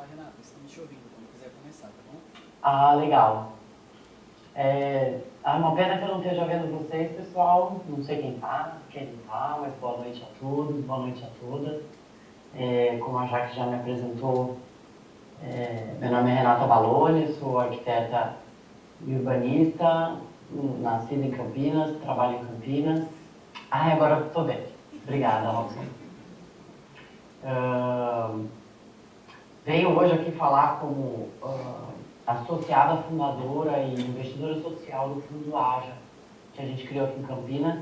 Renata, estamos te ouvindo quando quiser começar, tá bom? Ah, legal. É uma pena que eu não esteja vendo vocês, pessoal. Não sei quem não tá, mas boa noite a todos, boa noite a todas. Como a Jaque já me apresentou, meu nome é Renata Baloni, sou arquiteta e urbanista, nascida em Campinas, trabalho em Campinas. Ah, agora estou bem. Obrigada, Robson. Venho hoje aqui falar como associada fundadora e investidora social do Fundo AJA, que a gente criou aqui em Campinas,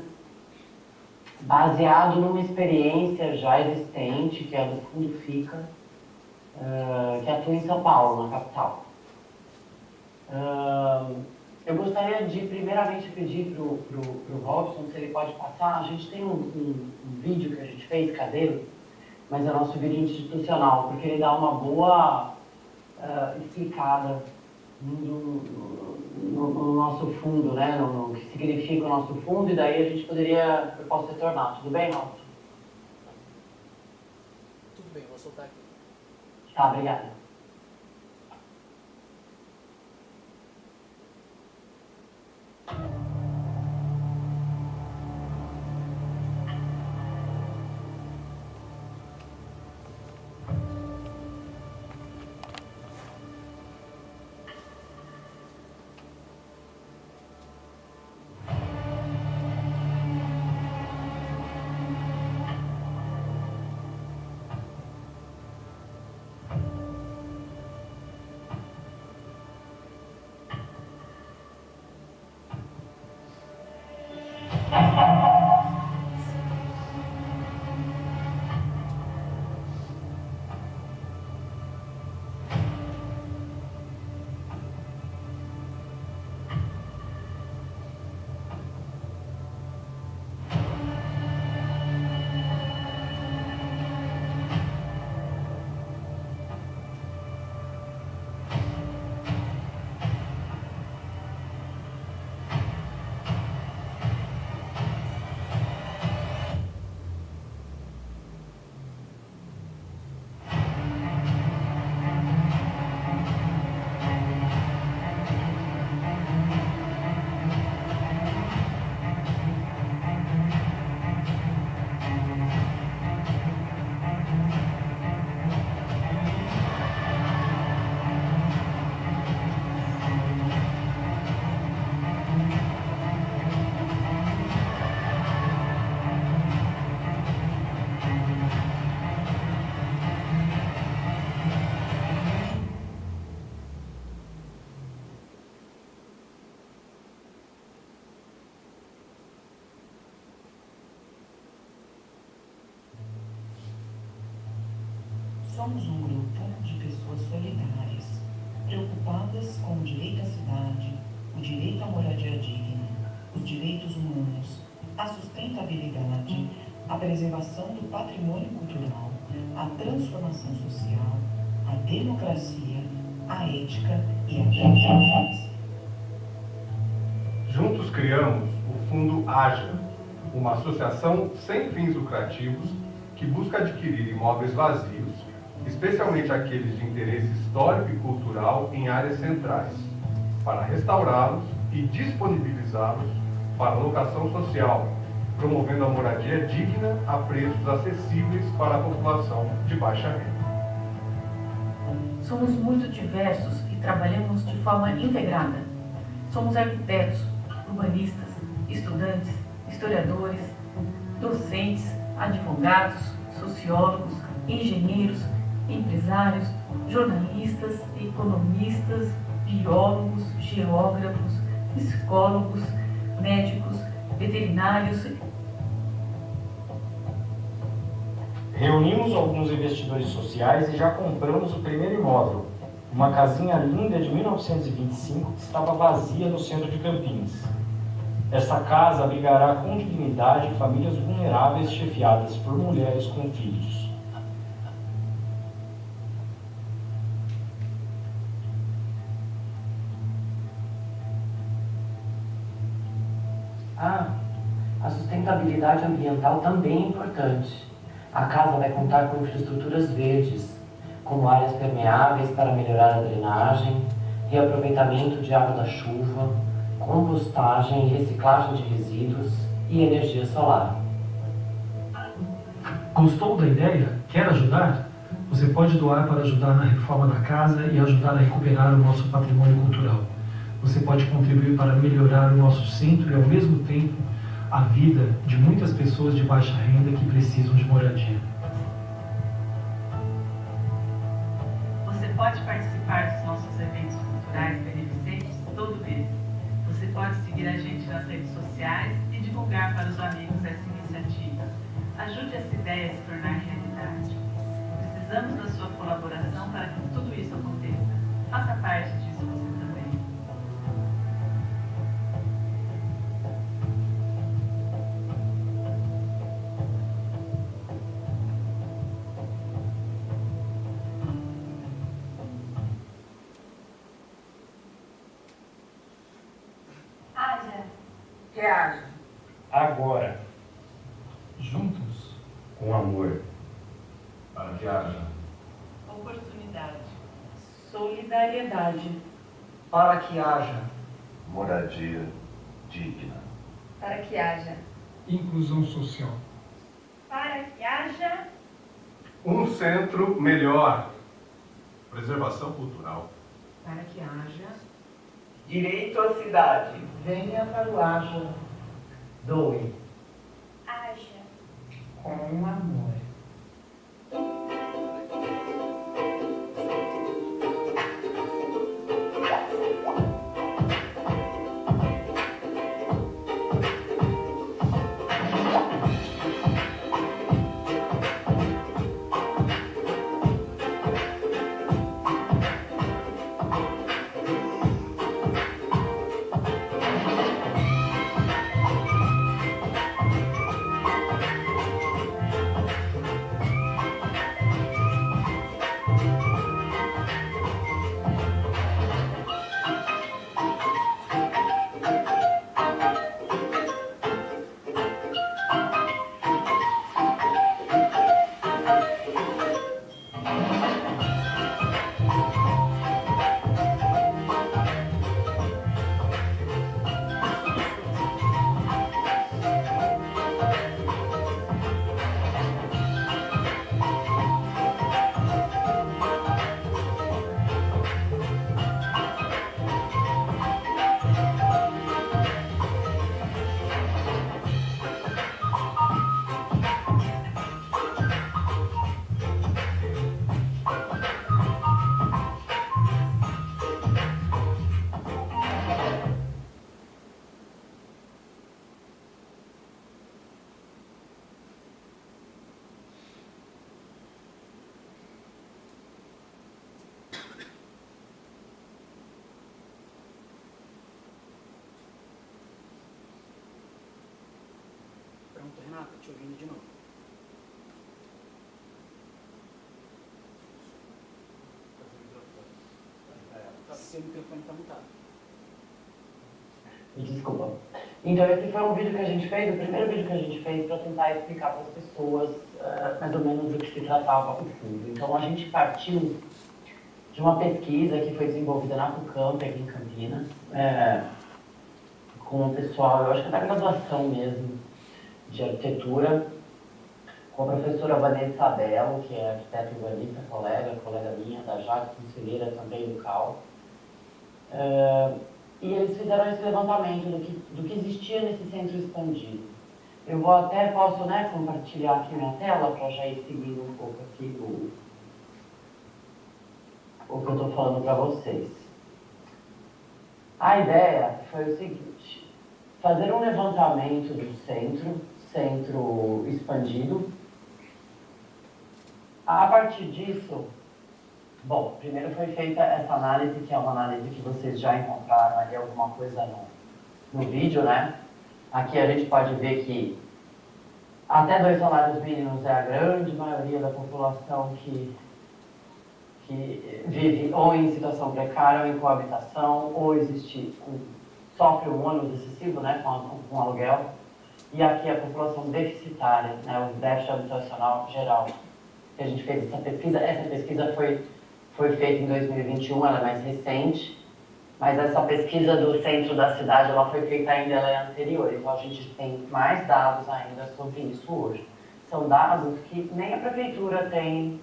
baseado numa experiência já existente, que é do Fundo FICA, que atua em São Paulo, na capital. Eu gostaria de, primeiramente, pedir para o Robson se ele pode passar. A gente tem um vídeo que a gente fez, caseiro, mas é o nosso vídeo institucional, porque ele dá uma boa explicada no nosso fundo, né? No que significa o nosso fundo, e daí eu posso retornar. Tudo bem, Robson? Tudo bem, vou soltar aqui. Tá, obrigada. Somos um grupo de pessoas solidárias, preocupadas com o direito à cidade, o direito à moradia digna, os direitos humanos, a sustentabilidade, a preservação do patrimônio cultural, a transformação social, a democracia, a ética e a transparência. Juntos criamos o Fundo AJA, uma associação sem fins lucrativos que busca adquirir imóveis vazios, especialmente aqueles de interesse histórico e cultural em áreas centrais, para restaurá-los e disponibilizá-los para locação social, promovendo a moradia digna a preços acessíveis para a população de baixa renda. Somos muito diversos e trabalhamos de forma integrada. Somos arquitetos, urbanistas, estudantes, historiadores, docentes, advogados, sociólogos, engenheiros, empresários, jornalistas, economistas, biólogos, geógrafos, psicólogos, médicos, veterinários. Reunimos alguns investidores sociais e já compramos o primeiro imóvel, uma casinha linda de 1925 que estava vazia no centro de Campinas. Esta casa abrigará com dignidade famílias vulneráveis chefiadas por mulheres com filhos. A sustentabilidade ambiental também é importante. A casa vai contar com infraestruturas verdes, como áreas permeáveis para melhorar a drenagem, reaproveitamento de água da chuva, compostagem e reciclagem de resíduos e energia solar. Gostou da ideia? Quer ajudar? Você pode doar para ajudar na reforma da casa e ajudar a recuperar o nosso patrimônio cultural. Você pode contribuir para melhorar o nosso centro e, ao mesmo tempo, a vida de muitas pessoas de baixa renda que precisam de moradia. Você pode participar dos nossos eventos culturais beneficentes todo mês. Você pode seguir a gente nas redes sociais e divulgar para os amigos essa iniciativa. Ajude essa ideia a se tornar realidade. Precisamos da sua colaboração para que tudo isso aconteça. Faça parte disso você também. Haja. Que haja. Agora, Juntos, com amor. Para que haja Oportunidade. Solidariedade. Para que haja. Moradia digna. Para que haja. inclusão social. Para que haja. um centro melhor. Preservação cultural. Para que haja. Direito à cidade. Venha para o Haja. Doe. Haja. Com amor. Pronto, Renata, te ouvindo de novo. Seu microfone está mutado. Desculpa. Então, esse foi um vídeo que a gente fez, o primeiro vídeo que a gente fez para tentar explicar para as pessoas mais ou menos do que se tratava o fundo. Então, a gente partiu de uma pesquisa que foi desenvolvida na FUCAMP, aqui em Campinas, com o pessoal, eu acho que é da graduação mesmo, de arquitetura, com a professora Vanessa Belo, que é arquiteta urbanista, colega minha, da Jacques Conselheira, também do CAL. E eles fizeram esse levantamento do que existia nesse centro expandido. Eu posso compartilhar aqui minha tela para já ir seguindo um pouco aqui o que eu estou falando para vocês. A ideia foi o seguinte: fazer um levantamento do centro expandido. A partir disso, bom, primeiro foi feita essa análise, que é uma análise que vocês já encontraram ali alguma coisa no vídeo, né? Aqui a gente pode ver que até 2 salários mínimos é a grande maioria da população que vive ou em situação precária ou em coabitação, ou sofre um ônus excessivo, né, com aluguel. E aqui a população deficitária, né, o déficit habitacional geral. que a gente fez essa pesquisa. Essa pesquisa foi feita em 2021, ela é mais recente, mas essa pesquisa do centro da cidade, ela foi feita ainda, ela é anterior, então a gente tem mais dados ainda sobre isso hoje. São dados que nem a prefeitura tem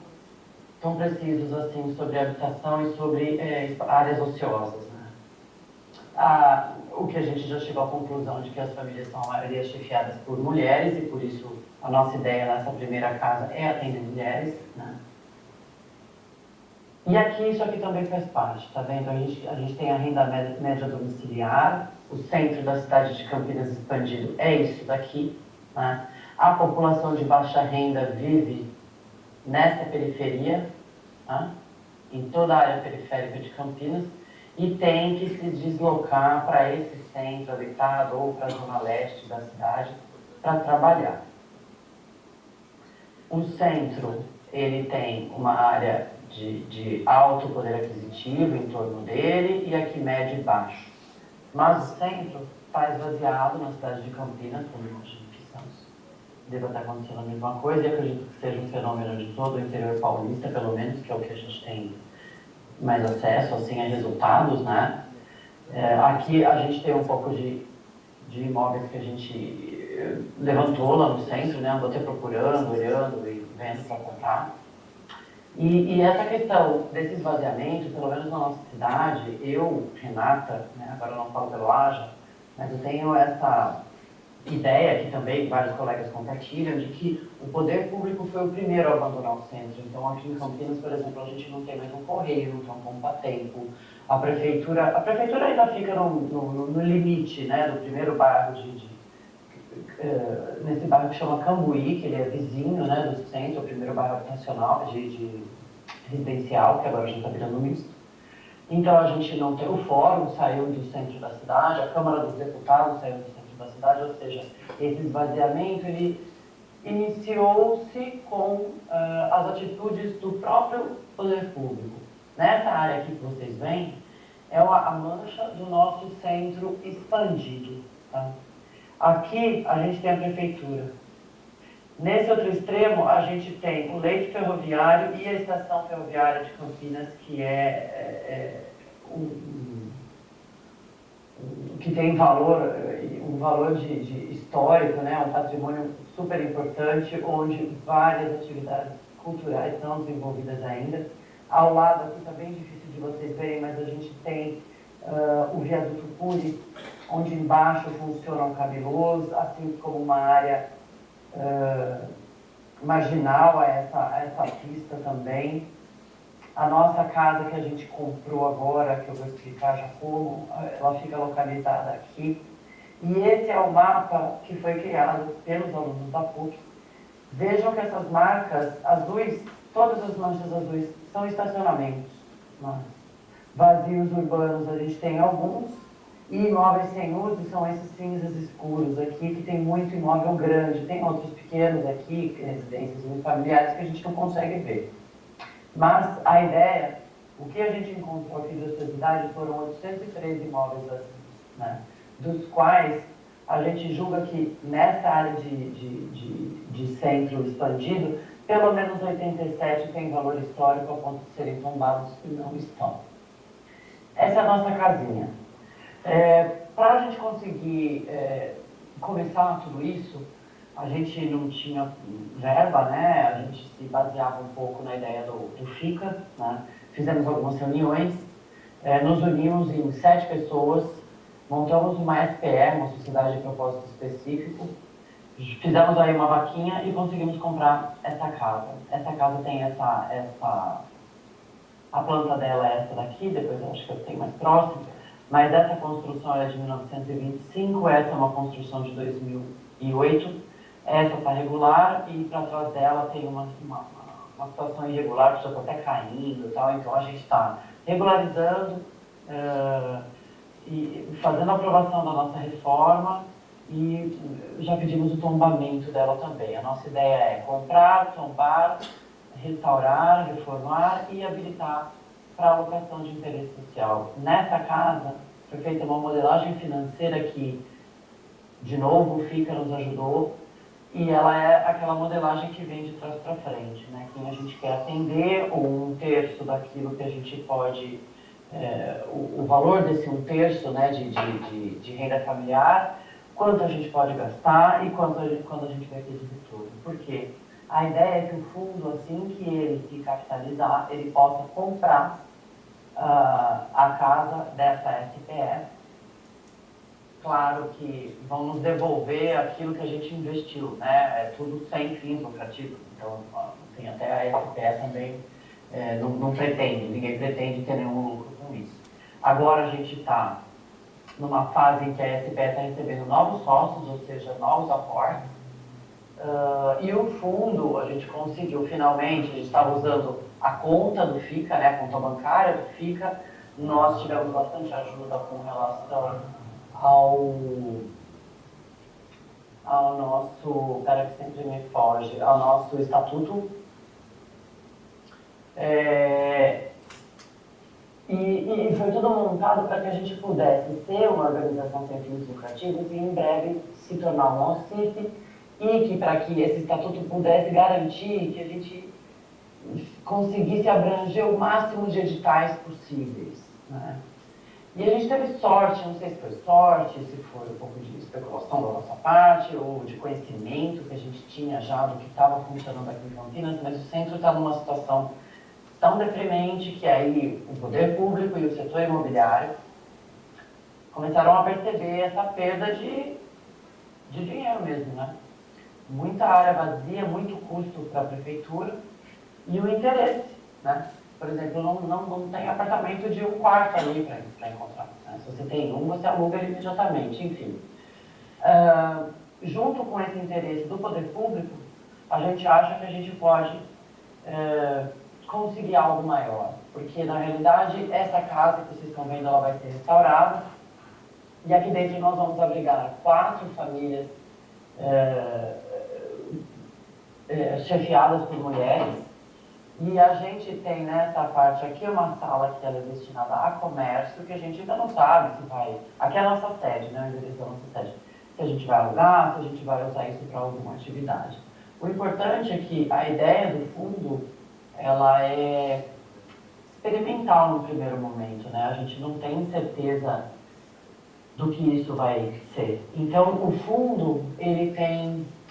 tão precisos assim sobre habitação e sobre áreas ociosas, né? O que a gente já chegou à conclusão de que as famílias são a maioria chefiadas por mulheres e por isso a nossa ideia nessa primeira casa é atender mulheres, né? E aqui, isso aqui também faz parte, tá vendo? A gente tem a renda média domiciliar, o centro da cidade de Campinas expandido é isso daqui, né? A população de baixa renda vive nessa periferia, né? Em toda a área periférica de Campinas, e tem que se deslocar para esse centro habitado ou para a zona leste da cidade para trabalhar. O centro, ele tem uma área de alto poder aquisitivo em torno dele e aqui médio e baixo. Mas o centro está esvaziado na cidade de Campinas, como imagino que deva estar acontecendo a mesma coisa, e acredito que seja um fenômeno de todo o interior paulista, pelo menos, que é o que a gente tem mais acesso, assim, a resultados, né? Aqui a gente tem um pouco de imóveis que a gente levantou lá no centro, né? Andou até procurando, olhando e vendo para comprar. E essa questão desse esvaziamento, pelo menos na nossa cidade, eu, Renata, né, agora eu não falo pelo Aja, mas eu tenho essa ideia que também vários colegas compartilham, de que o poder público foi o primeiro a abandonar o centro. Então, aqui em Campinas, por exemplo, a gente não tem mais um correio, não tem um pompa-tempo. A prefeitura ainda fica no limite, né, do primeiro bairro nesse bairro que chama Cambuí, que ele é vizinho, né, do centro, o primeiro bairro habitacional de residencial, que agora já está virando misto. Então, a gente não tem o fórum, saiu do centro da cidade, a Câmara dos Deputados saiu do centro da cidade, ou seja, esse esvaziamento, ele iniciou-se com as atitudes do próprio poder público. Nessa área aqui que vocês veem, é a mancha do nosso centro expandido, tá? Aqui a gente tem a prefeitura. Nesse outro extremo, a gente tem o leito ferroviário e a estação ferroviária de Campinas, que que tem um valor de histórico, né? Um patrimônio super importante, onde várias atividades culturais são desenvolvidas ainda. Ao lado aqui está bem difícil de vocês verem, mas a gente tem o viaduto Cury, onde embaixo funciona o Camelôs, assim como uma área marginal a essa pista também. A nossa casa que a gente comprou agora, que eu vou explicar já como, ela fica localizada aqui. E esse é o mapa que foi criado pelos alunos da PUC. Vejam que essas marcas azuis, todas as manchas azuis, são estacionamentos. Vazios urbanos a gente tem alguns, e imóveis sem uso são esses cinzas escuros aqui, que tem muito imóvel grande. Tem outros pequenos aqui, residências muito familiares, que a gente não consegue ver. Mas a ideia, o que a gente encontrou aqui de ociosidade foram 813 imóveis vazios, né? Dos quais a gente julga que nessa área de centro expandido, pelo menos 87 tem valor histórico a ponto de serem tombados e não estão. Essa é a nossa casinha. Para a gente conseguir começar tudo isso, a gente não tinha verba, né? A gente se baseava um pouco na ideia do FICA, né? Fizemos algumas reuniões, nos unimos em 7 pessoas, montamos uma SPE, uma Sociedade de Propósito Específico, fizemos aí uma vaquinha e conseguimos comprar essa casa. Essa casa tem a planta dela é essa daqui, depois eu acho que eu tenho mais próximo, mas essa construção é de 1925, essa é uma construção de 2008, essa está regular e para trás dela tem uma situação irregular que já está até caindo e tal, então a gente está regularizando e fazendo a aprovação da nossa reforma e já pedimos o tombamento dela também. A nossa ideia é comprar, tombar, restaurar, reformar e habilitar para alocação de interesse social. Nessa casa foi feita uma modelagem financeira que, de novo, o FICA nos ajudou E ela é aquela modelagem que vem de trás para frente, né? Quem a gente quer atender, ou 1/3 daquilo que a gente pode, o valor desse 1/3, né, de renda familiar, quanto a gente pode gastar e quanto a gente vai ter de retorno. Por quê? A ideia é que o fundo, assim que ele se capitalizar, ele possa comprar a casa dessa SPF. Claro que vão nos devolver aquilo que a gente investiu, né? É tudo sem fins lucrativos. Então, tem até a SPE também não pretende, ninguém pretende ter nenhum lucro com isso. Agora a gente está numa fase em que a SPE está recebendo novos sócios, ou seja, novos aportes. E o fundo, a gente conseguiu finalmente, a gente estava usando a conta do FICA, né? A conta bancária do FICA. Nós tivemos bastante ajuda com relação ao nosso, pera que sempre me foge, ao nosso estatuto. E foi tudo montado para que a gente pudesse ser uma organização sem fins lucrativos e em breve se tornar um OCIP, e que para que esse estatuto pudesse garantir que a gente conseguisse abranger o máximo de editais possíveis, né? E a gente teve sorte, não sei se foi sorte, se foi um pouco de especulação da nossa parte, ou de conhecimento que a gente tinha já do que estava funcionando aqui em Campinas, mas o centro está numa situação tão deprimente que aí o poder público e o setor imobiliário começaram a perceber essa perda de dinheiro mesmo, né? Muita área vazia, muito custo para a prefeitura e o interesse, né? Por exemplo, não tem apartamento de 1 quarto ali para encontrar, né? Se você tem um, você aluga ele imediatamente, enfim. Junto com esse interesse do poder público, a gente acha que a gente pode conseguir algo maior, porque na realidade essa casa que vocês estão vendo, ela vai ser restaurada, e aqui dentro nós vamos abrigar 4 famílias chefiadas por mulheres. E a gente tem nessa parte aqui uma sala que ela é destinada a comércio, que a gente ainda não sabe se vai... Aqui é a nossa sede, né? O endereço da nossa sede. Se a gente vai alugar, se a gente vai usar isso para alguma atividade. O importante é que a ideia do fundo, ela é experimental no primeiro momento, né? A gente não tem certeza do que isso vai ser. Então, o fundo, ele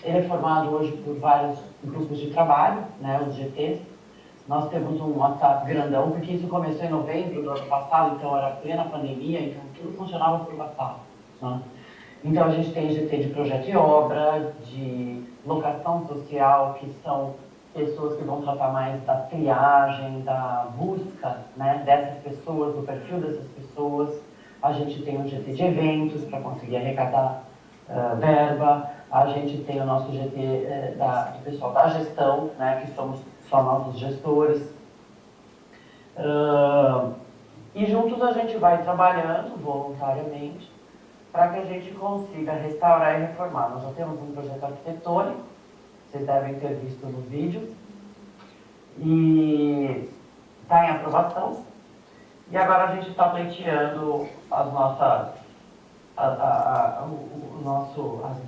é formado hoje por vários grupos de trabalho, né? Os GTs. Nós temos um WhatsApp grandão, porque isso começou em novembro do ano passado, então era plena pandemia, então tudo funcionava por WhatsApp, né? Então a gente tem GT de projeto e obra, de locação social, que são pessoas que vão tratar mais da triagem, da busca, né, dessas pessoas, do perfil dessas pessoas. A gente tem o GT de eventos para conseguir arrecadar verba. A gente tem o nosso GT do pessoal da gestão, né, que somos só nossos gestores. E juntos a gente vai trabalhando voluntariamente para que a gente consiga restaurar e reformar. Nós já temos um projeto arquitetônico, vocês devem ter visto no vídeo, e está em aprovação. E agora a gente está pleiteando as nossas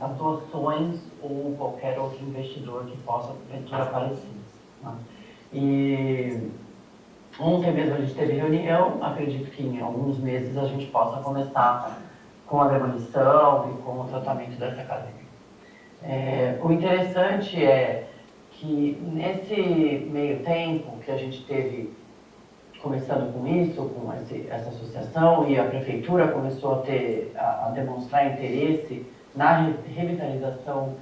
as doações ou qualquer outro investidor que possa porventura aparecer, né? E ontem mesmo a gente teve reunião, acredito que em alguns meses a gente possa começar com a demolição e com o tratamento dessa cadeia. O interessante é que nesse meio tempo que a gente teve começando com isso, com essa associação, e a prefeitura começou a demonstrar interesse na revitalização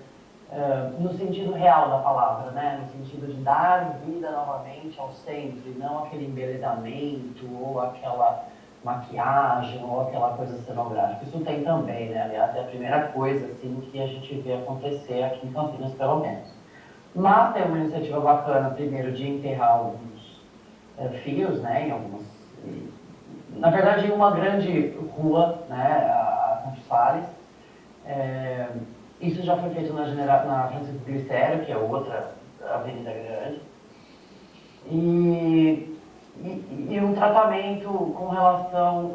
no sentido real da palavra, né? No sentido de dar vida novamente ao centro, e não aquele embelezamento, ou aquela maquiagem, ou aquela coisa cenográfica. Isso tem também, né? Aliás, é a primeira coisa assim, que a gente vê acontecer aqui em Campinas, pelo menos. Mas tem uma iniciativa bacana, primeiro, de enterrar alguns fios, né, em algumas... Na verdade, em uma grande rua, né, a Campos Sales. Isso já foi feito na Francisco Glicério, que é outra avenida grande. E um tratamento com relação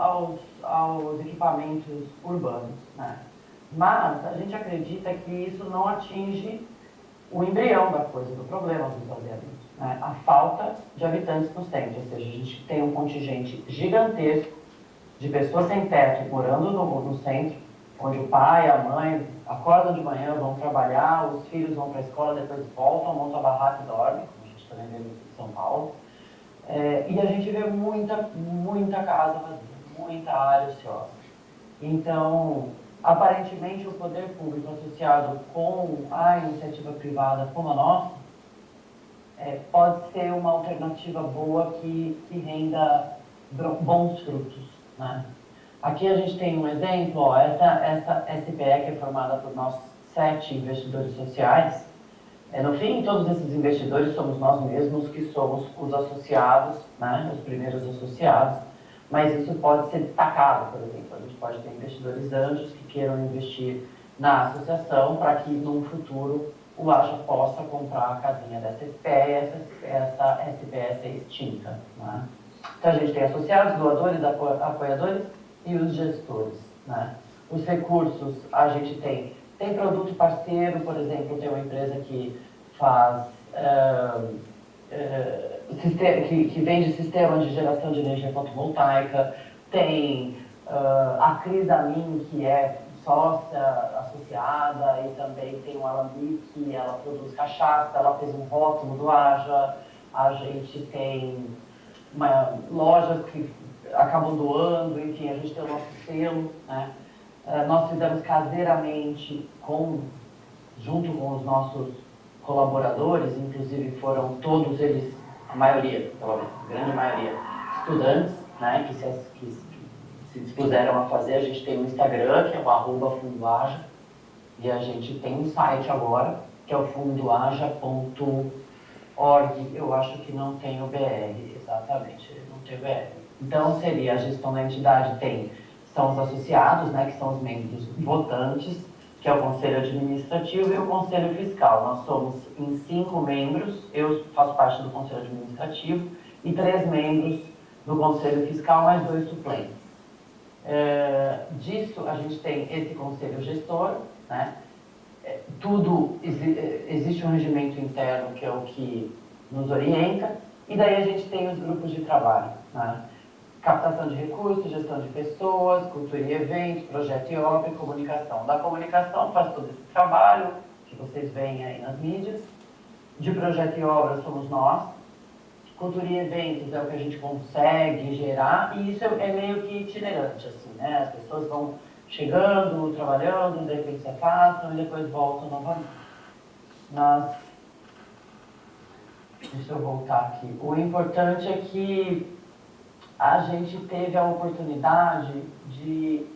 aos equipamentos urbanos, né? Mas a gente acredita que isso não atinge o embrião da coisa, do problema do esvaziamento, né? A falta de habitantes no centro, ou seja, a gente tem um contingente gigantesco de pessoas sem teto morando no centro, onde o pai e a mãe acordam de manhã, vão trabalhar, os filhos vão para a escola, depois voltam, montam a barraca e dormem, como a gente também vê em São Paulo. E a gente vê muita casa vazia, muita área ociosa. Então, aparentemente, o poder público associado com a iniciativa privada como a nossa, pode ser uma alternativa boa que renda bons frutos, né? Aqui a gente tem um exemplo, ó, essa SPE que é formada por nós 7 investidores sociais. No fim, todos esses investidores somos nós mesmos que somos os associados, né, os primeiros associados, mas isso pode ser destacado, por exemplo. A gente pode ter investidores anjos que queiram investir na associação para que, num futuro, o AJA possa comprar a casinha dessa SPE e essa SPE ser extinta, né? Então, a gente tem associados, doadores, apoiadores e os gestores, né? Os recursos, a gente tem produto parceiro, por exemplo, tem uma empresa que faz, que vende sistemas de geração de energia fotovoltaica, tem a Cris Amin, que é sócia associada, e também tem o Alambique, ela produz cachaça, ela fez um rótulo do AJA, a gente tem lojas que acabam doando, enfim, a gente tem o nosso selo, né? Nós fizemos caseiramente, junto com os nossos colaboradores, inclusive foram todos eles, a maioria, pelo menos, a grande maioria, estudantes, né, que se dispuseram a fazer. A gente tem um Instagram, que é o @fundoaja, e a gente tem um site agora, que é o fundoaja.org. Eu acho que não tem o BR, exatamente, não tem o BR. Então, seria a gestão da entidade, são os associados, né, que são os membros votantes, que é o Conselho Administrativo e o Conselho Fiscal. Nós somos em 5 membros, eu faço parte do Conselho Administrativo, e 3 membros do Conselho Fiscal, mais 2 suplentes. Disso, a gente tem esse Conselho Gestor, né? Existe um regimento interno que é o que nos orienta, e daí a gente tem os grupos de trabalho, né? Captação de recursos, gestão de pessoas, cultura e eventos, projeto e obra e comunicação. Da comunicação faz todo esse trabalho que vocês veem aí nas mídias. De projeto e obra somos nós. Cultura e eventos é o que a gente consegue gerar, e isso é meio que itinerante, assim, né? As pessoas vão chegando, trabalhando, de repente se afastam e depois voltam novamente. Deixa eu voltar aqui. O importante é que a gente teve a oportunidade de...